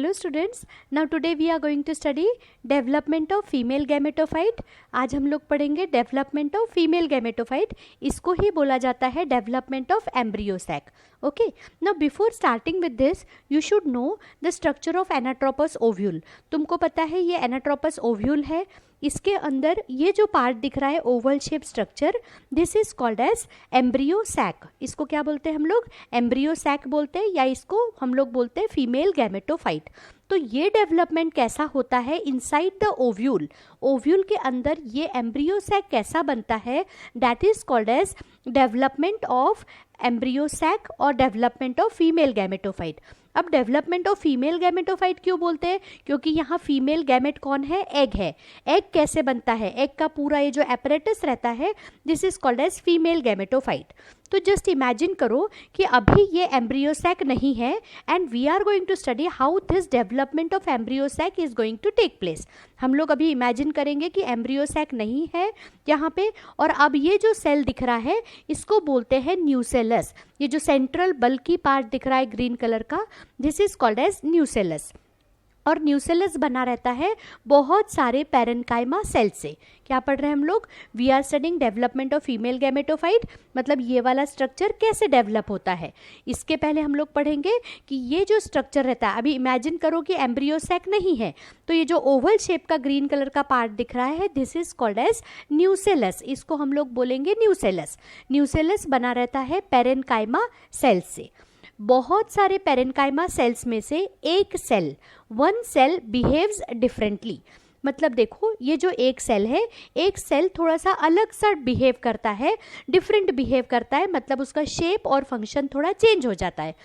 Hello students, now today we are going to study development of female gametophyte। आज हम लोग पढ़ेंगे development of female gametophyte, इसको ही बोला जाता है development of embryo sac। Okay, now before starting with this, you should know the structure of anatropous ovule। तुमको पता है ये anatropous ovule है, इसके अंदर ये जो पार्ट दिख रहा है oval shape structure, this is called as embryo sac. इसको क्या बोलते हैं हम लोग? एम्ब्रियो सैक बोलते हैं, या इसको हम लोग बोलते हैं फीमेल गैमेटोफाइट। तो ये डेवलपमेंट कैसा होता है इनसाइड द ओव्यूल, ओव्यूल के अंदर ये एम्ब्रियो सैक कैसा बनता है, that is called as development of embryo sac और डेवलपमेंट ऑफ फीमेल गैमेटोफाइट। अब डेवलपमेंट ऑफ फीमेल गैमेटोफाइट क्यों बोलते हैं? क्योंकि यहाँ फीमेल गैमेट कौन है? एग है। एग कैसे बनता है? एग का पूरा ये जो एपरेटस रहता है, this is called as female gametophyte. तो जस्ट इमेजिन करो कि अभी ये एम्ब्रियो सैक नहीं है and we are going to study how this development of embryo sac is going to take place. हम लोग अभी इमेजिन करेंगे कि एम्ब्रियो सैक नहीं है यहाँ पे, और अब ये जो सेल दिख रहा है इसको बोलते हैं न्यूसेलस। ये जो सेंट्रल बल्की पार्ट दिख रहा है ग्रीन कलर का, this is called as nucellus. और न्यूसेलस बना रहता है बहुत सारे पैरेन्काइमा सेल से। क्या पढ़ रहे हैं हम लोग? We are studying development of female gametophyte, मतलब ये वाला स्ट्रक्चर कैसे डेवलप होता है। इसके पहले हम लोग पढ़ेंगे कि ये जो स्ट्रक्चर रहता है, अभी इमेजिन करो कि एम्ब्रियो सैक नहीं है, तो ये जो ओवल शेप का ग्रीन कलर का पार्ट दिख रहा है, this is called as nucellus. इसको हम लोग बोलेंगे न्यूसेलस। न्यूसेलस बना रहता है पैरेन्काइमा सेल से। बहुत सारे पैरेन्काइमा सेल्स में से एक cell, one cell behaves differently. मतलब देखो, ये जो एक सेल है, एक सेल थोड़ा सा अलग सा बिहेव करता है, डिफरेंट बिहेव करता है, मतलब उसका शेप और फंक्शन थोड़ा चेंज हो जाता है।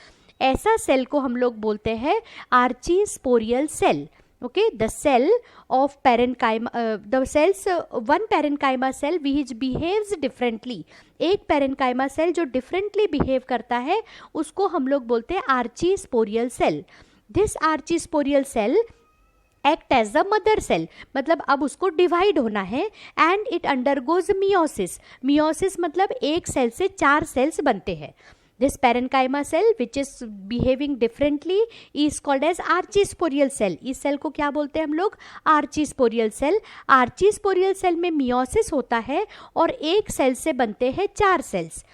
ऐसा सेल को हम लोग बोलते हैं आर्चीस्पोरियल cell. Okay, the cell of parenchyma, the cells, one parenchyma cell which behaves differently, एक parenchyma cell जो differently behave करता है उसको हम लोग बोलते हैं archisporial cell। This archisporial cell act as the mother cell, मतलब अब उसको डिवाइड होना है and it undergoes meiosis। meiosis मतलब एक सेल से चार सेल्स बनते हैं। This parenchyma cell which is behaving differently is called as archisporial cell। इस सेल को क्या बोलते हैं हम लोग? archisporial cell। archisporial cell में meiosis होता है और एक सेल से बनते हैं चार sales.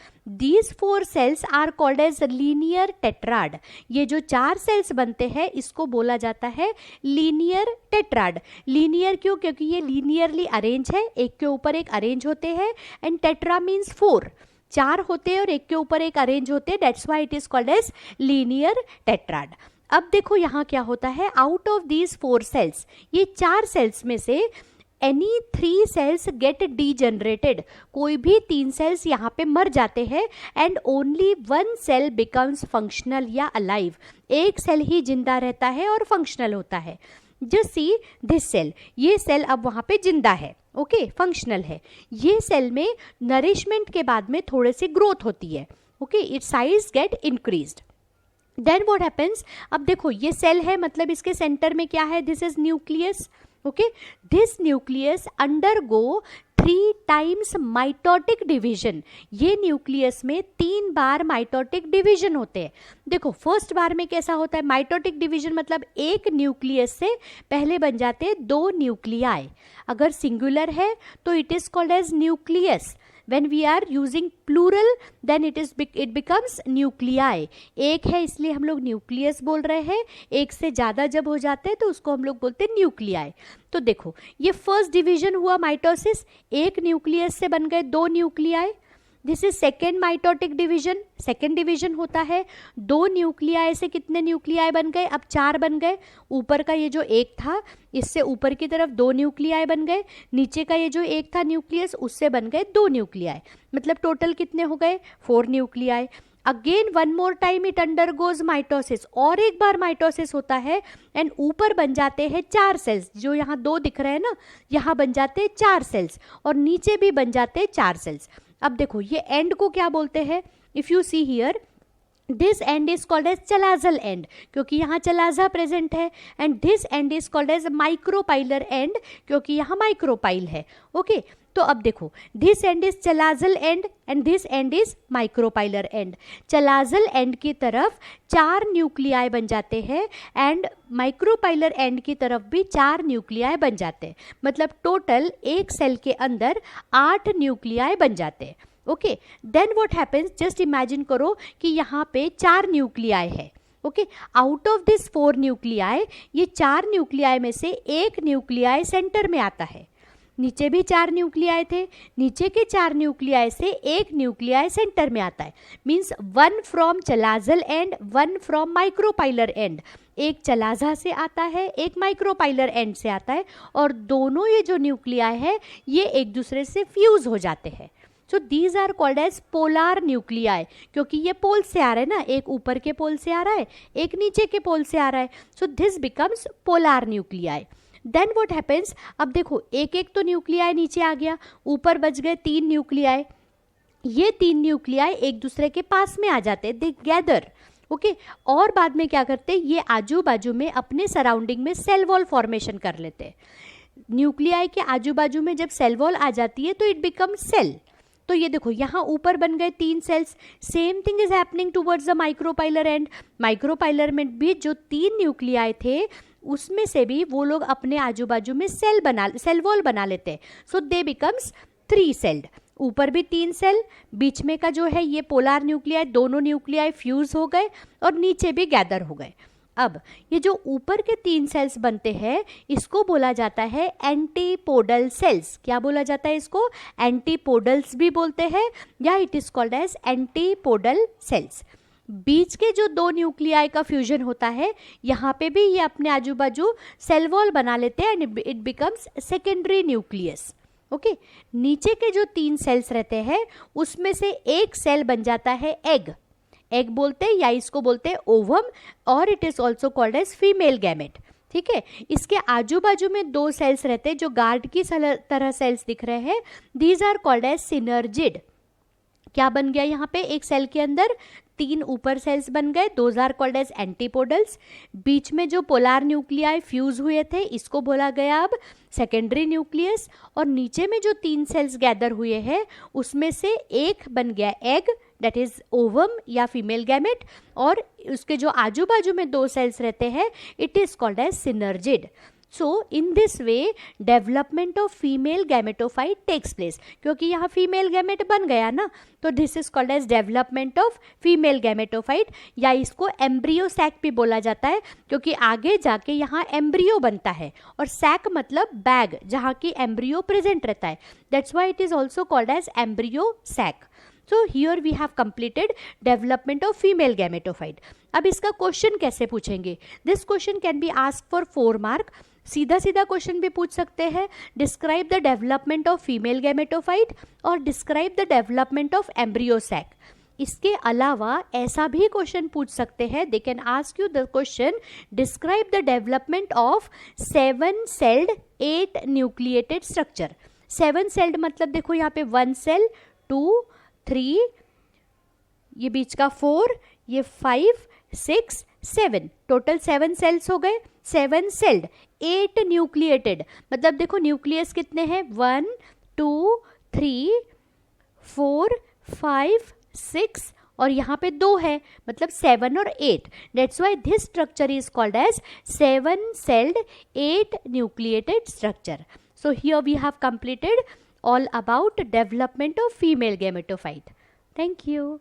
These four cells are called as linear tetrad। ये जो चार सेल्स बनते हैं इसको बोला जाता है linear tetrad। linear क्यों? क्योंकि ये linearly arrange है, एक के ऊपर एक अरेंज होते हैं, and tetra means four, चार होते हैं और एक के ऊपर एक अरेंज होते हैं, that's why it is called as linear tetrad. अब देखो यहाँ क्या होता है, out of these four cells, ये चार सेल्स में से any three cells get degenerated, कोई भी तीन सेल्स यहाँ पे मर जाते हैं, and only one cell becomes functional या अलाइव। एक सेल ही जिंदा रहता है और फंक्शनल होता है। जस्ट सी दिस सेल, ये सेल अब वहाँ पे जिंदा है, ओके, फंक्शनल है। ये सेल में नरिशमेंट के बाद में थोड़े से ग्रोथ होती है, okay, its size get increased. Then what happens, अब देखो ये सेल है, मतलब इसके सेंटर में क्या है? This is nucleus. Okay, this nucleus undergo 3 times mitotic division. ये न्यूक्लियस में 3 बार माइटोटिक डिवीजन होते हैं। देखो फर्स्ट बार में कैसा होता है माइटोटिक डिवीजन, मतलब एक न्यूक्लियस से पहले बन जाते हैं 2 न्यूक्लियाई। अगर सिंगुलर है तो it is called as nucleus. When we are using plural then it becomes nuclei। एक है इसलिए हम लोग न्यूक्लियस बोल रहे हैं, एक से ज़्यादा जब हो जाते हैं तो उसको हम लोग बोलते हैं न्यूक्लियाई। तो देखो ये फर्स्ट डिवीजन हुआ माइटोसिस, एक न्यूक्लियस से बन गए 2 nuclei. This is second mitotic division, second division होता है, 2 न्यूक्लियाई से कितने न्यूक्लियाई बन गए? अब 4 बन गए। ऊपर का ये जो एक था, इससे ऊपर की तरफ 2 न्यूक्लियाई बन गए, नीचे का ये जो एक था न्यूक्लियस, उससे बन गए 2 न्यूक्लियाई, मतलब टोटल कितने हो गए? 4 nuclei. Again one more time it undergoes mitosis, और एक बार माइटोसिस होता है एंड ऊपर बन जाते हैं 4 सेल्स। जो यहाँ 2 दिख रहे हैं ना, यहाँ बन जाते हैं 4 सेल्स, और नीचे भी बन जाते हैं 4 सेल्स। अब देखो ये एंड को क्या बोलते हैं? If you see here, this end is called as chalazal end, क्योंकि यहाँ चलाजा प्रेजेंट है, and this end is called as micropylar end, क्योंकि यहाँ माइक्रोपाइल है। ओके, तो अब देखो, this end is chalazal end and this end is micropylar end. Chalazal end की तरफ 4 न्यूक्लियाई बन जाते हैं एंड माइक्रोपाइलर एंड की तरफ भी 4 न्यूक्लियाई बन जाते हैं। मतलब टोटल एक सेल के अंदर 8 न्यूक्लियाई बन जाते हैं। Okay, then what happens, just imagine करो कि यहाँ पे 4 न्यूक्लियाई है। Okay, out of this 4 nuclei, ये 4 न्यूक्लियाई में से एक न्यूक्लियाई सेंटर में आता है। नीचे भी 4 न्यूक्लियाई थे, नीचे के 4 न्यूक्लियाई से एक न्यूक्लियाई सेंटर में आता है। Means 1 from chalazal end 1 from micropylar and. एक चलाजा से आता है, एक माइक्रोपाइलर एंड से आता है, और दोनों ये जो न्यूक्लियाई है ये एक दूसरे से फ्यूज हो जाते हैं। So these are called as polar nuclei, क्योंकि ये पोल से आ रहा है ना, एक ऊपर के पोल से आ रहा है, एक नीचे के पोल से आ रहा है। So this becomes polar nuclei. Then what happens, अब देखो एक एक तो न्यूक्लियाई नीचे आ गया, ऊपर बच गए 3 न्यूक्लियाई। ये 3 न्यूक्लियाई एक दूसरे के पास में आ जाते हैं, दे गैदर। ओके, और बाद में क्या करते हैं, ये आजू बाजू में अपने सराउंडिंग में सेल वॉल फॉर्मेशन कर लेते हैं। न्यूक्लियाई के आजू बाजू में जब सेल वॉल आ जाती है तो इट बिकम्स सेल। तो ये देखो यहाँ ऊपर बन गए 3 cells. Same thing is happening towards the micropylar end. Micropylar में भी जो 3 न्यूक्लियाई थे उसमें से भी वो लोग अपने आजू बाजू में सेल वॉल बना लेते हैं। सो दे बिकम्स 3 सेल्ड। ऊपर भी 3 सेल, बीच में का जो है ये पोलार न्यूक्लियाई, दोनों न्यूक्लियाई फ्यूज हो गए और नीचे भी गैदर हो गए। अब ये जो ऊपर के 3 सेल्स बनते हैं इसको बोला जाता है एंटीपोडल सेल्स। क्या बोला जाता है इसको? एंटीपोडल्स भी बोलते हैं, या it is called as antipodal cells. बीच के जो 2 न्यूक्लियाई का फ्यूजन होता है यहाँ पे भी ये अपने आजू बाजू सेल वॉल बना लेते हैं and it becomes secondary nucleus. Okay, नीचे के जो 3 सेल्स रहते हैं उसमें से एक सेल बन जाता है एग। एग बोलते हैं या इसको बोलते हैं ओवम, और it is also called as female gamete. ठीक है, इसके आजू बाजू में 2 सेल्स रहते हैं जो गार्ड की तरह सेल्स दिख रहे हैं। These are called as synergid. क्या बन गया यहाँ पे, एक सेल के अंदर 3 ऊपर सेल्स बन गए, those are called as antipodals. बीच में जो पोलार न्यूक्लियाई फ्यूज हुए थे इसको बोला गया अब सेकेंडरी न्यूक्लियस, और नीचे में जो 3 सेल्स गैदर हुए हैं उसमें से एक बन गया एग, दैट इज ओवम या फीमेल गैमेट, और उसके जो आजू बाजू में 2 सेल्स रहते हैं it is called as synergid. So in this way development of female gametophyte takes place. क्योंकि यहाँ फीमेल गैमेट बन गया ना, तो this is called as development of female gametophyte, या इसको एम्ब्रियो सैक भी बोला जाता है, क्योंकि आगे जाके यहाँ एम्ब्रियो बनता है, और सैक मतलब बैग जहाँ की एम्ब्रियो प्रेजेंट रहता है। That's why it is also called as embryo sac. So here we have completed development of female gametophyte. अब इसका क्वेश्चन कैसे पूछेंगे? This question can be asked for 4 mark. सीधा सीधा क्वेश्चन भी पूछ सकते हैं, describe the development of female gametophyte और describe the development of embryo sac. इसके अलावा ऐसा भी क्वेश्चन पूछ सकते हैं, they can ask you the question describe the development of 7 celled 8 nucleated structure. 7 celled मतलब देखो यहाँ पे 1 सेल, 2, 3, ये बीच का 4, ये 5, 6, 7, टोटल 7 सेल्स हो गए। 7 सेल्ड 8 न्यूक्लिएटेड, मतलब देखो न्यूक्लियस कितने हैं, 1, 2, 3, 4, 5, 6 और यहाँ पे 2 है, मतलब 7 और 8। That's why this structure is called as 7-celled 8 nucleated structure. So here we have completed all about development of female gametophyte. Thank you.